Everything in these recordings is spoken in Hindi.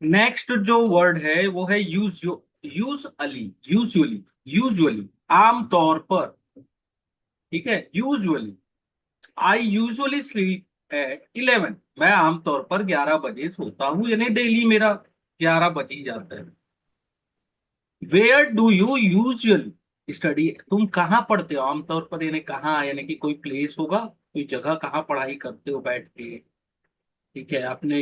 नेक्स्ट जो वर्ड है वो है यूजुअली यूजुअली, आमतौर पर। ठीक है, usually. I usually sleep at 11। मैं आमतौर पर 11 बजे सोता हूँ, यानी डेली मेरा 11 बज ही जाता है। Where do you usually study, तुम कहाँ पढ़ते हो आमतौर पर, यानी कहाँ, यानी कि कोई प्लेस होगा, कोई जगह, कहाँ पढ़ाई करते हो बैठ के। ठीक है, अपने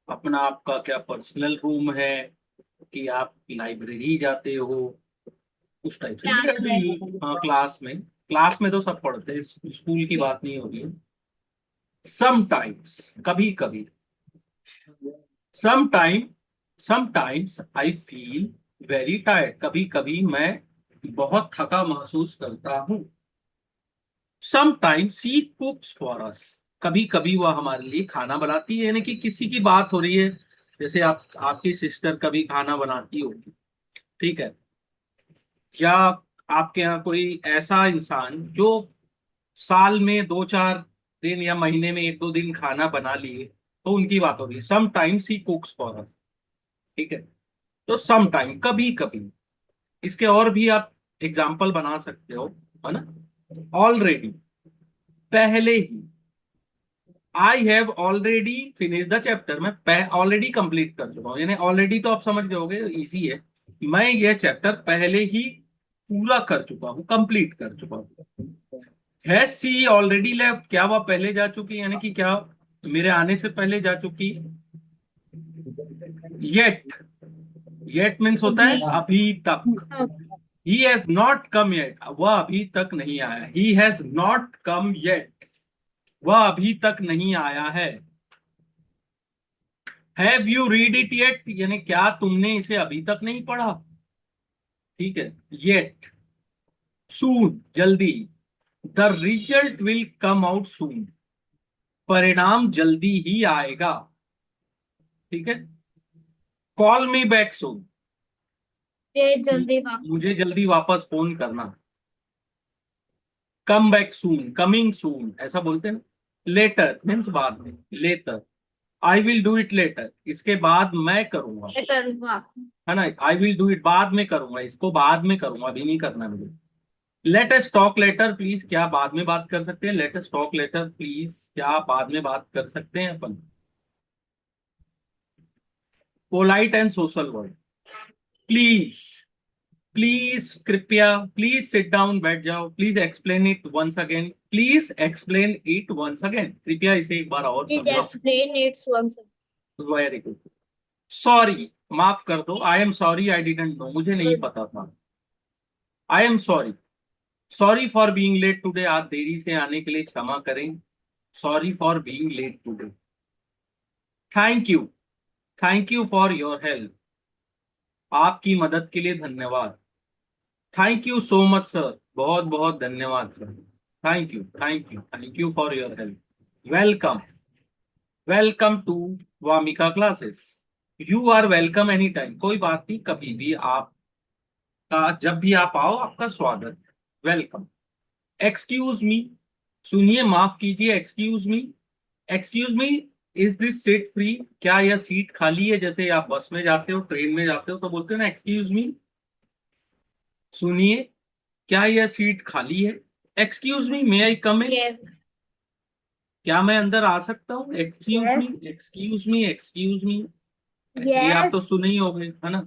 अपना आपका क्या पर्सनल रूम है, कि आप लाइब्रेरी जाते हो, उस टाइप से। क्लास वेयर डू में। यू, हाँ क्लास में। क्लास में तो सब पढ़ते हैं, स्कूल की बात यस। नहीं हो रही है। समटाइम्स, कभी कभी। Sometime, sometimes I feel very tired, कभी कभी मैं बहुत थका महसूस करता हूँ। समटाइम्स शी कुक्स फॉर अस, कभी कभी वह हमारे लिए खाना बनाती है, यानी कि किसी की बात हो रही है, जैसे आप, आपकी सिस्टर कभी खाना बनाती होगी। ठीक है, या आपके यहाँ कोई ऐसा इंसान जो साल में 2-4 दिन या महीने में 1-2 दिन खाना बना लिए, तो उनकी बात हो रही है। Sometimes he कुक्स for us. ठीक है, तो सम टाइम, कभी कभी। इसके और भी आप एग्जाम्पल बना सकते हो, है ना। ऑलरेडी, पहले ही। I have already finish the chapter, मैं ऑलरेडी कंप्लीट कर चुका हूँ, यानी ऑलरेडी तो आप समझ जाओगे, इजी है। मैं यह चैप्टर पहले ही पूरा कर चुका हूँ, कंप्लीट कर चुका हूँ। हैज सी ऑलरेडी लेफ्ट, क्या वह पहले जा चुकी, यानी कि क्या मेरे आने से पहले जा चुकी। येट, येट मीन्स होता अभी। है अभी तक। He has not come yet, वह अभी तक नहीं आया। He has not come yet, वह अभी तक नहीं आया है। Have you read it yet, यानी क्या तुमने इसे अभी तक नहीं पढ़ा। ठीक है, येट। सून, जल्दी। The result will come out soon, परिणाम जल्दी ही आएगा। ठीक है, कॉल मी बैक सून, ये जल्दी वापस। मुझे जल्दी वापस फोन करना। Come back soon, coming soon, ऐसा बोलते हैं ना। लेटर मीन्स बाद में, later. I will do it later, इसके बाद मैं करूंगा, मैं करूँगा। है ना। आई विल डू इट, बाद में करूंगा, इसको बाद में करूंगा, अभी नहीं करना मुझे। Let us talk later please, क्या बाद में बात कर सकते हैं। Let us talk later please, क्या बाद में बात कर सकते हैं अपन। Polite and social word, please, please, कृपया, प्लीज सिट डाउन, बैठ जाओ, please explain it once again, please explain it once again, कृपया इसे एक बार और प्लीज समझाओ। Explain it's once. Very good. Sorry, माफ कर दो, I am sorry, I didn't know, मुझे नहीं गुड। पता था। I am sorry, sorry for being late today, आज देरी से आने के लिए क्षमा करें। Sorry for being late today. Thank you, thank you for your help, आपकी मदद के लिए धन्यवाद। Thank you so much sir, बहुत बहुत धन्यवाद sir. Thank you, thank you, thank you for your help. Welcome, welcome to Vamika classes. You are welcome any time, कोई बात नहीं, कभी भी आपका, जब भी आप आओ, आपका स्वागत है, वेलकम। एक्सक्यूज मी, सुनिए, माफ कीजिए, excuse me. Excuse me, is this seat free, क्या यह सीट खाली है। जैसे आप बस में जाते हो, ट्रेन में जाते हो, तो बोलते हो ना एक्सक्यूज मी, सुनिए, क्या यह सीट खाली है। Excuse me, may I come in, yes. क्या मैं अंदर आ सकता हूँ। Excuse me, yes. Excuse me, excuse me. Actually आप तो यस। सुने ही होंगे, है ना।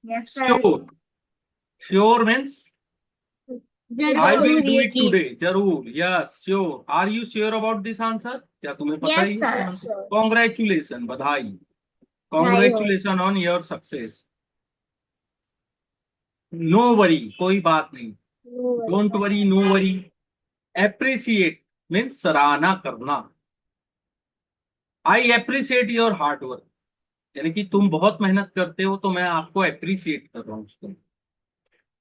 Yes sir. Sure, sure means I will जरूर डू ये इट की। टुडे, जरूर, yes sure. Are you sure about this answer, क्या तुम्हें पता यस है इसका सर आंसर। श्योर। कॉन्ग्रेचुलेशन, बधाई, ढाई हो। Congratulation on your success. No worry, कोई बात नहीं। No worry. Don't worry, no worry. Appreciate means सराहना करना। I appreciate your hard work, यानी कि तुम बहुत मेहनत करते हो, तो मैं आपको अप्रिशिएट कर रहा हूँ उसको।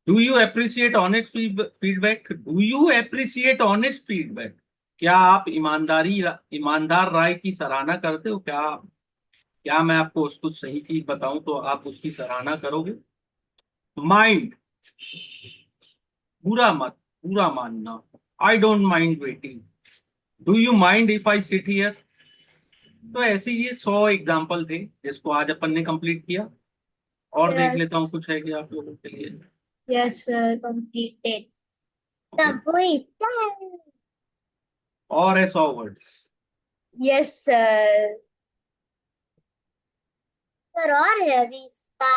Do you appreciate honest feedback, do you appreciate honest feedback, क्या आप ईमानदार राय की सराहना करते हो। क्या मैं आपको उसको सही चीज बताऊं तो आप उसकी सराहना करोगे। माइंड, बुरा मत, बुरा मानना। I don't mind waiting, do you mind if I sit here, तो ऐसे ये 100 एग्जाम्पल थे जिसको आज अपन ने कंप्लीट किया। और देख Yes. लेता हूँ कुछ है कि आप लोगों के लिए। Yes, sir. Completed. Okay. The boy. और है 100 वर्ड्स। Yes, sir. Sir, और है अभी इसका।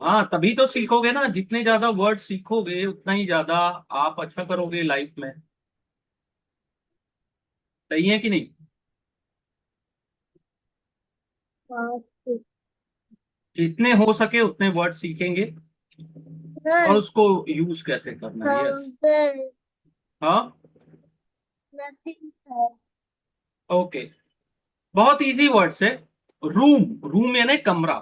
हाँ, तभी तो सीखोगे ना, जितने ज्यादा वर्ड सीखोगे उतना ही ज्यादा आप अच्छा करोगे लाइफ में। सही है कि नहीं? जितने हो सके उतने वर्ड सीखेंगे और Sir, उसको यूज कैसे करना है। यस। there is हाँ। nothing, sir. ओके। बहुत इजी वर्ड्स है। रूम, रूम यानी कमरा।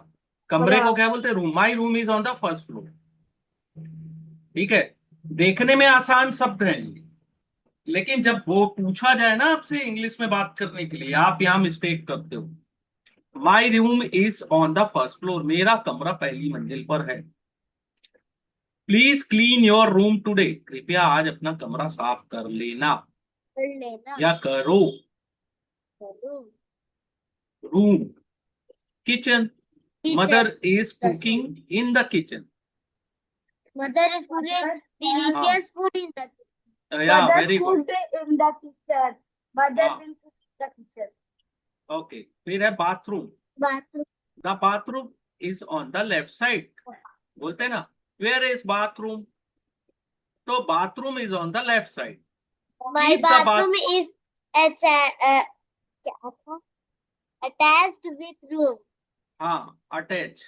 कमरे को Bravo. क्या बोलते हैं? Room. My room is on the first floor. ठीक है। देखने में आसान शब्द है, लेकिन जब वो पूछा जाए ना आपसे इंग्लिश में बात करने के लिए, आप यहाँ मिस्टेक करते हो। My room is on the first floor, मेरा कमरा पहली मंजिल पर है। Please clean your room today, कृपया आज अपना कमरा साफ कर लेना कर लेना। या करो। Room. Room. Kitchen. Teacher. Mother is Recipe. Cooking in the kitchen. Mother is cooking हाँ, delicious food in the kitchen. या Mother very good. cooked in the kitchen. Mother हाँ। will cook in the kitchen. Okay, फिर है bathroom. Bathroom. The bathroom is on the left side. बोलते हैं ना, वेयर इज बाथरूम, तो bathroom is on the left side. My keep the bath. bathroom is क्या था? Attached with room. हाँ, attach.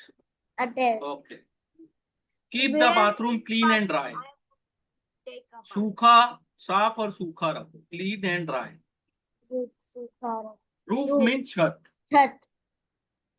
Attached. Okay. Keep the Where bathroom clean and dry. I take a bath. सूखा, साफ और सूखा रखो, clean and dry. Roof. Sukara. Roof Roof. Mean छत। छत.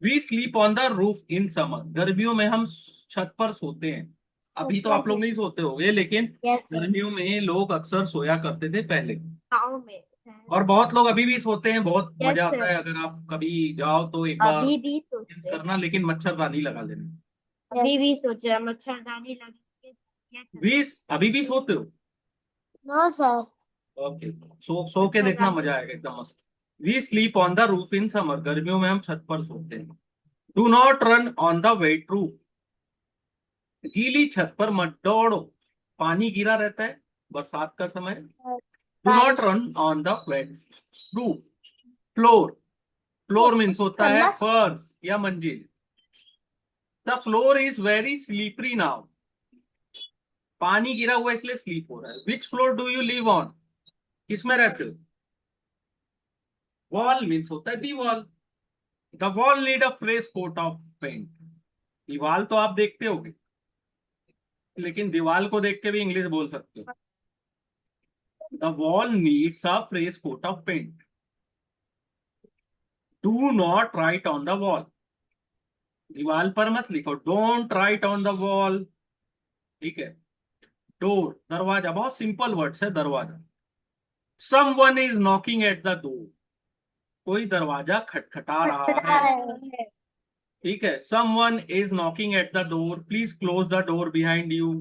We sleep on the roof in summer, गर्मियों में हम छत पर सोते हैं। अभी तो आप लोग नहीं सोते होंगे, लेकिन Yes, sir. गर्मियों में लोग अक्सर सोया करते थे पहले। गाँव में. और बहुत लोग अभी भी सोते हैं, बहुत Yes, मजा आता sir. है। अगर आप कभी जाओ तो एक बार अभी भी यूज सोचते हैं. करना, लेकिन मच्छरदानी लगा लेना। अभी भी सोच रहे हैं मच्छरदानी लगे क्या करना. भी अभी भी सोते हो? No sir. ओके। सो के देखना, मच्छरदानी. मजा आएगा एकदम मस्त। We sleep on the roof in summer, गर्मियों में हम छत पर सोते हैं। Do not run on the wet roof, गीली छत पर मत दौड़ो, पानी गिरा रहता है बरसात का समय। डू नॉट बारिश. Run on the wet roof. Floor. Floor means होता है करना. फर्श या मंजिल। The floor is very slippery now, पानी गिरा हुआ है इसलिए स्लीप हो रहा है। Which floor do you live on, किसमें रहते हो? वॉल मीन्स होता है दीवार। The wall need a fresh coat of paint, दीवार तो आप देखते होगे, लेकिन दीवार को देख के भी इंग्लिश बोल सकते हो। The wall needs a fresh coat of paint. Do not write on the wall, दीवार पर मत लिखो, don't write on the wall. ठीक है। डोर, दरवाजा, बहुत सिंपल वर्ड्स है दरवाजा। Someone is knocking at the door, कोई दरवाजा खटखटा रहा खटखटा है। रहे हैं. ठीक है। Someone is knocking at the door, please close the door behind you.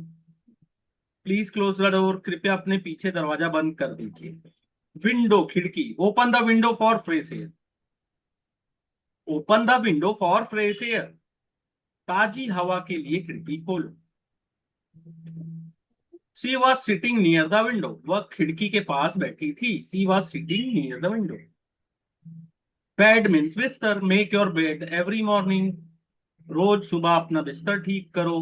Please close the door, कृपया अपने पीछे दरवाजा बंद कर दीजिए। विंडो, खिड़की, open the window for fresh air, open the window for fresh air, ताजी हवा के लिए खिड़की खोलो। She was sitting near the window, वह खिड़की के पास बैठी थी। She was sitting near the window. Bed means बिस्तर, make your bed every morning, रोज सुबह अपना बिस्तर ठीक करो।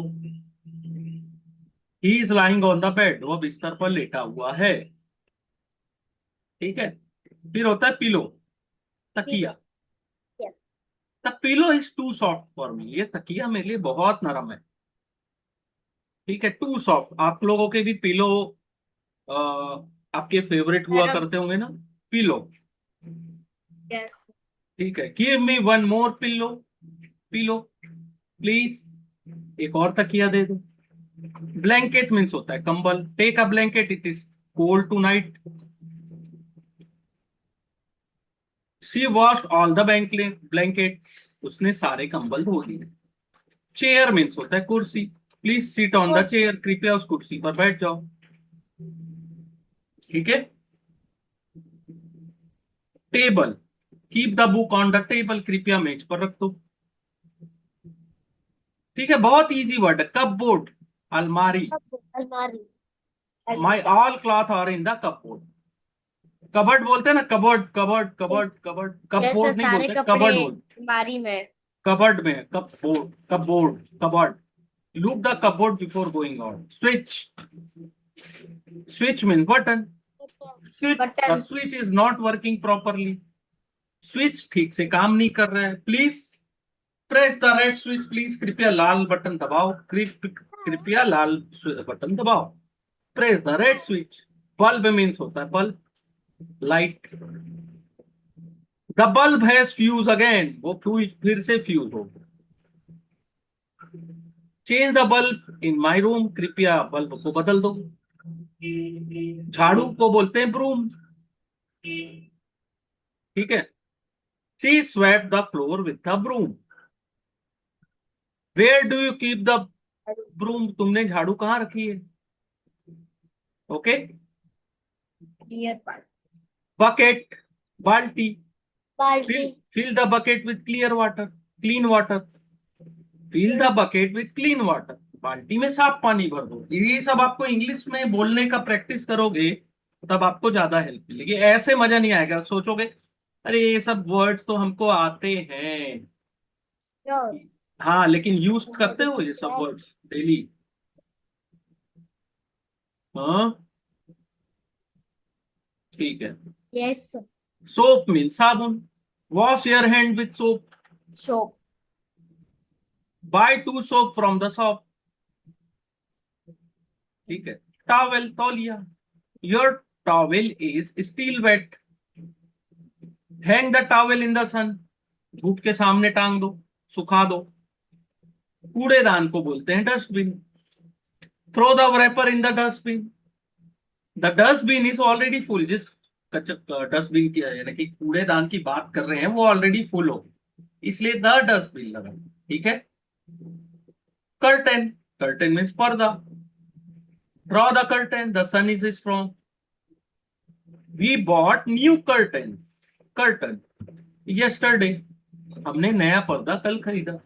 He is lying on the bed, वह बिस्तर पर लेटा हुआ है। ठीक है। फिर होता है पिलो, तकिया। Yes. The pillow is too soft for me, ये तकिया मेरे लिए बहुत नरम है। ठीक है। टू सॉफ्ट, आप लोगों के भी पिलो आपके फेवरेट हुआ नरम. करते होंगे ना, पिलो। Yes. ठीक है। Give me one more pillow, pillow please, एक और तकिया दे दो। ब्लैंकेट मीन्स होता है कंबल, take a blanket, it is cold tonight. She washed all the blanket, उसने सारे कंबल धो दिए। चेयर मीन्स होता है कुर्सी, please sit on the chair, कृपया उस कुर्सी पर बैठ जाओ। ठीक है। Table, keep the book on the table, कृपया मेज पर रख दो। ठीक है, बहुत इजी वर्ड है। कपबोर्ड, अलमारी। अलमारी। My all cloth are in the cupboard. Cupboard बोलते हैं ना, कबर्ड कबर्ड कबर्ड कबर्ड, जैसे कपबोर्ड नहीं सारे बोलते, कपड़े कबर्ड बोलते। अलमारी में। कबर्ड में, cupboard cupboard cupboard. Look the cupboard before going out. Switch, switch mean button. Switch, the button. Switch is not working properly. Switch ठीक से काम नहीं कर रहा है। Please press the red switch, please कृपया लाल बटन दबाओ, कृपया लाल बटन दबाओ। Press the red switch. Bulb means होता है bulb, light. The bulb has fuse again, वो फ्यूज फिर से फ्यूज हो। Change the bulb in my room, कृपया बल्ब को बदल दो। झाड़ू को बोलते हैं ब्रूम। ठीक है। She swept the floor with the broom. Where do you keep the broom, तुमने झाड़ू कहाँ रखी है? ओके। Dear part. बकेट, बाल्टी। बाल्टी। Fill the bucket with clear water, clean water. Fill the yes. Bucket with clean water, बाल्टी में साफ पानी भर दो। ये सब आपको इंग्लिश में बोलने का प्रैक्टिस करोगे तब आपको ज्यादा हेल्प मिलेगी। ऐसे मजा नहीं आएगा, सोचोगे अरे ये सब वर्ड्स तो हमको आते हैं। योर। हाँ, लेकिन यूज करते हो ये सब वर्ड्स डेली? हाँ, ठीक है। यस। सोप मीन साबुन। Wash your hand with soap. Shop. Buy to soap from the shop. ठीक है। टॉवेल, तौलिया। Your towel is still wet. Hang the towel in the sun, धूप के सामने टांग दो, सुखा दो। कूड़ेदान को बोलते हैं dustbin. Throw the wrapper in the dustbin. The dustbin is already full, जिस डस्टबिन की यानी कि कूड़ेदान की बात कर रहे हैं वो ऑलरेडी फुल हो, इसलिए द डस्टबिन लगा। ठीक है। कर्टेन, कर्टेन मीन्स पर्दा। Draw the curtain, the sun is strong. We bought new curtain, curtain yesterday, हमने नया पर्दा कल खरीदा।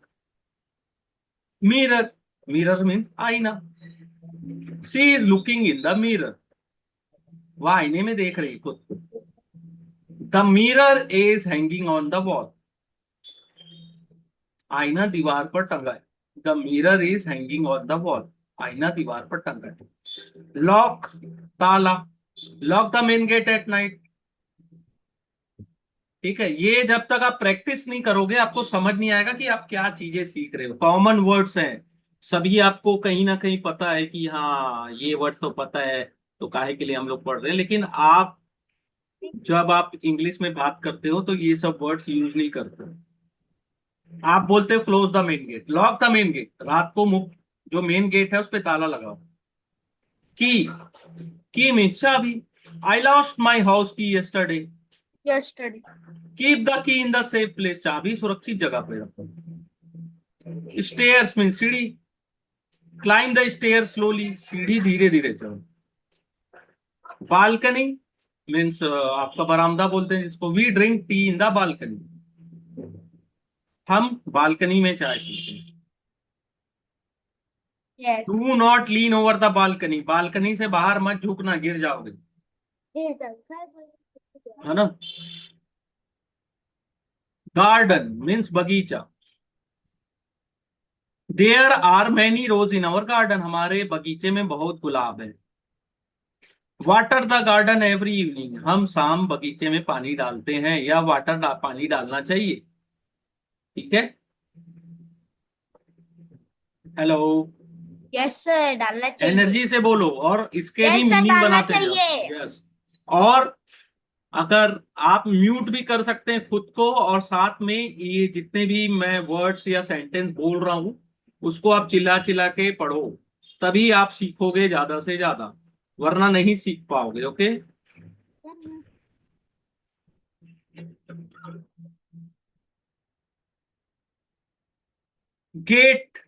मिरर, मिरर मीन्स आईना। She is looking in the mirror, वह आईने में देख रही खुद को। The mirror is hanging on the wall, आईना दीवार पर टंगा है। The mirror is hanging on the wall, आईना दीवार पर टंगा है। लॉक, ताला। Lock the main gate at night. ठीक है, ये जब तक आप प्रैक्टिस नहीं करोगे आपको समझ नहीं आएगा कि आप क्या चीजें सीख रहे हो। कॉमन वर्ड्स हैं, सभी आपको कहीं ना कहीं पता है कि हाँ ये वर्ड्स तो पता है, तो काहे के लिए हम लोग पढ़ रहे हैं। लेकिन आप जब आप इंग्लिश में बात करते हो तो ये सब वर्ड्स यूज नहीं करते हो। आप बोलते हो close the main gate, lock the main gate, रात को मुख जो मेन गेट है उस पे ताला लगाओ। की, की मीन्स चाबी। आई लॉस्ट माई हाउस की yesterday. Yesterday. Keep the key in the safe place, चाबी सुरक्षित जगह पे रखो। स्टेयर्स मीन सीढ़ी। क्लाइंब द स्टेयर स्लोली, सीढ़ी धीरे धीरे चढ़ो। बालकनी मीन्स आपका बरामदा बोलते हैं जिसको। We drink tea in the balcony, हम बालकनी में चाय पीते हैं। Yes. Do not lean over the balcony, balcony से बाहर मत झुकना, गिर जाओगे। है ना। गार्डन मीन्स बगीचा। There are many rose in our garden, हमारे बगीचे में बहुत गुलाब है। Water the garden every evening, हम शाम बगीचे में पानी डालते हैं, या पानी डालना चाहिए। ठीक है। हेलो, यस सर, डालना चाहिए। एनर्जी से बोलो और इसके भी यस सर, मीनिंग डालना बनाते जाओ। चाहिए। यस। और अगर आप म्यूट भी कर सकते हैं खुद को, और साथ में ये जितने भी मैं वर्ड्स या सेंटेंस बोल रहा हूं उसको आप चिल्ला चिल्ला के पढ़ो, तभी आप सीखोगे ज्यादा से ज्यादा, वरना नहीं सीख पाओगे। Okay. Gate,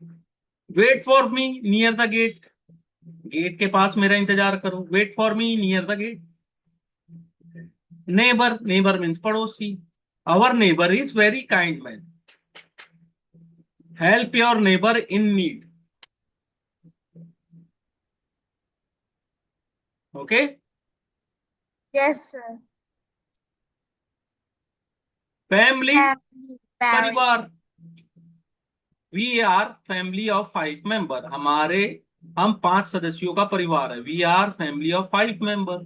wait for me near the gate, gate के पास मेरा इंतजार करो। Wait for me near the gate. Neighbour, neighbour means पड़ोसी। Our neighbor is very kind man. Help your neighbor in need. Okay. Yes, sir. Family, Family, parents. परिवार. We are family of 5 member. हम 5 सदस्यों का परिवार है. We are family of 5 member.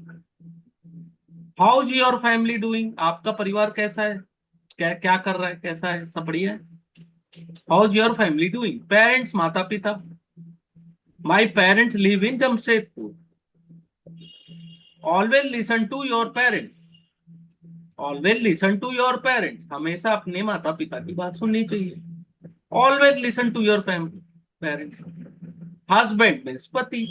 How is your family doing? आपका परिवार कैसा है? क्या क्या कर रहा है? कैसा है? सब बढ़िया है? How is your family doing? Parents, माता पिता. My parents live in Jamshedpur. Always listen to your parents. Always listen to your parents. हमेशा अपने माता पिता की बात सुननी चाहिए. Always listen to your family parents. Husband means पति.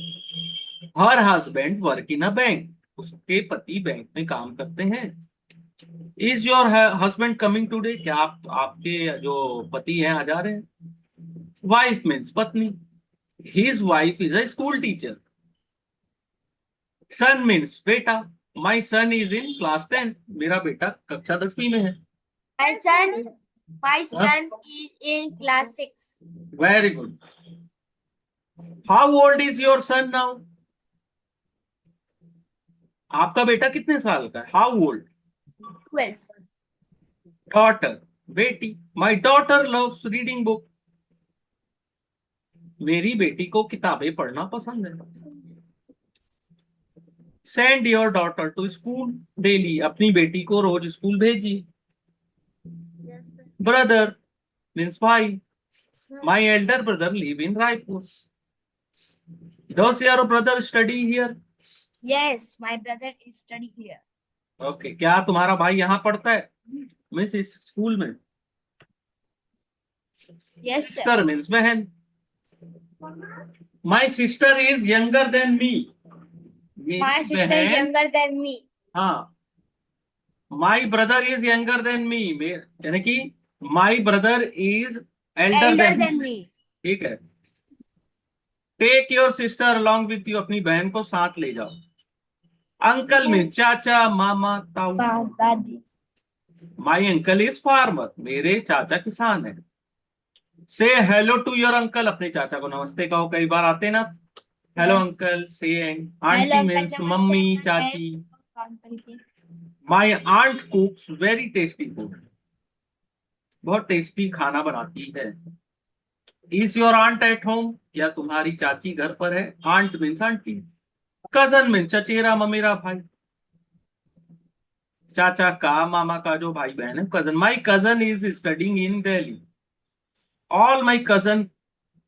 Her husband work in a bank. उसके पति बैंक में काम करते हैं. Is your husband coming today? क्या आपके जो पति हैं आ जा रहे हैं? वाइफ मीन्स पत्नी. His wife is a school teacher. Son means बेटा. My son is in class 10. मेरा बेटा कक्षा 10वीं में है. My son, my son is in class 6. Very good. How old is your son now? आपका बेटा कितने साल का है? How old? 12. डॉटर, बेटी. My daughter loves reading book. मेरी बेटी को किताबें पढ़ना पसंद है. Send your daughter to school daily. अपनी बेटी को रोज स्कूल भेजिए. Yes, sir. ब्रदर मीन्स भाई. My elder brother live in Raipur. Does your brother study here? Yes, my brother is studying here. Okay. क्या तुम्हारा भाई यहाँ पढ़ता है? मीन्स इस स्कूल में. Yes, sir. सिस्टर मीन्स बहन. My sister is younger than me. My sister is younger than me. हाँ. My brother is younger than me, यानी कि my brother is elder Elder than than me. me. ठीक है. Take your sister along with you. अपनी बहन को साथ ले जाओ. अंकल में चाचा, मामा, ताऊ. Daddy. My uncle is farmer. मेरे चाचा किसान है. से हेलो टू योर अंकल. अपने चाचा को नमस्ते कहो. कई बार आते ना. Hello Yes. Uncle. Say Hello, aunty uncle. Means Namaste, mummy, uncle. चाची. Uncle ji. My aunt cooks very tasty food. बहुत टेस्टी खाना बनाती है. Is your aunt at home? क्या तुम्हारी चाची घर पर है? Aunt means aunty. Cousin means चचेरा ममेरा भाई. चाचा का, मामा का जो भाई बहन है cousin. My cousin is studying in Delhi. All my cousin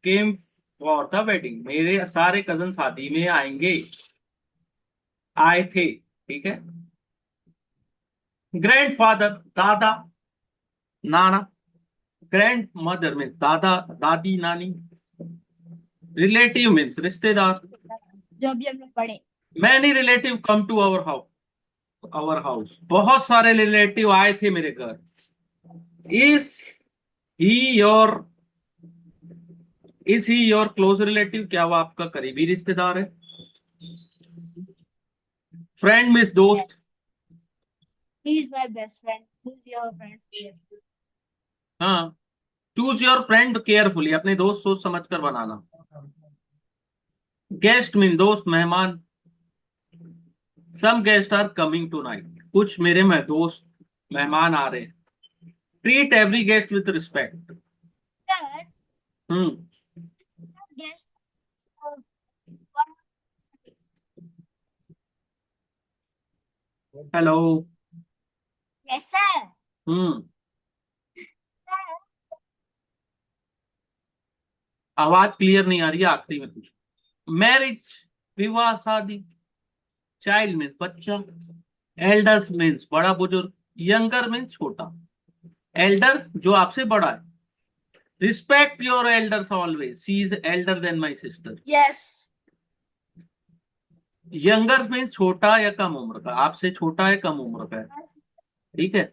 came for the wedding. मेरे सारे कजन शादी में आएंगे, आए थे. ठीक है. ग्रैंडफादर दादा, नाना. ग्रैंड मदर मीन्स दादा दादी नानी. रिलेटिव मीन्स रिश्तेदार. जो भी हम लोग पढ़े. Many relative come to our house. बहुत सारे रिलेटिव आए थे मेरे घर. Is he your is he your close relative? क्या वो आपका करीबी रिश्तेदार है? फ्रेंड मीन्स दोस्त. Yes. He is my best friend. Who's your friend here? हाँ. Choose your friend carefully. अपने दोस्त सोच समझ कर बनाना. गेस्ट मीन दोस्त, मेहमान. Some guest are coming tonight. कुछ मेरे में दोस्त मेहमान आ रहे हैं. Treat every guest with respect. Sir, hmm. guess. Hello. Yes, sir. Hmm. Sir. आवाज क्लियर नहीं आ रही है. आखिरी में कुछ. मैरिज, विवाह, शादी. चाइल्ड मीन्स बच्चा. एल्डर्स मीन्स बड़ा बुजुर्ग. यंगर मीन्स छोटा. एल्डर्स जो आपसे बड़ा है. Respect your elders always. She is elder than my sister. Yes. Younger means छोटा या कम उम्र का. आपसे छोटा है, कम उम्र का है. ठीक है.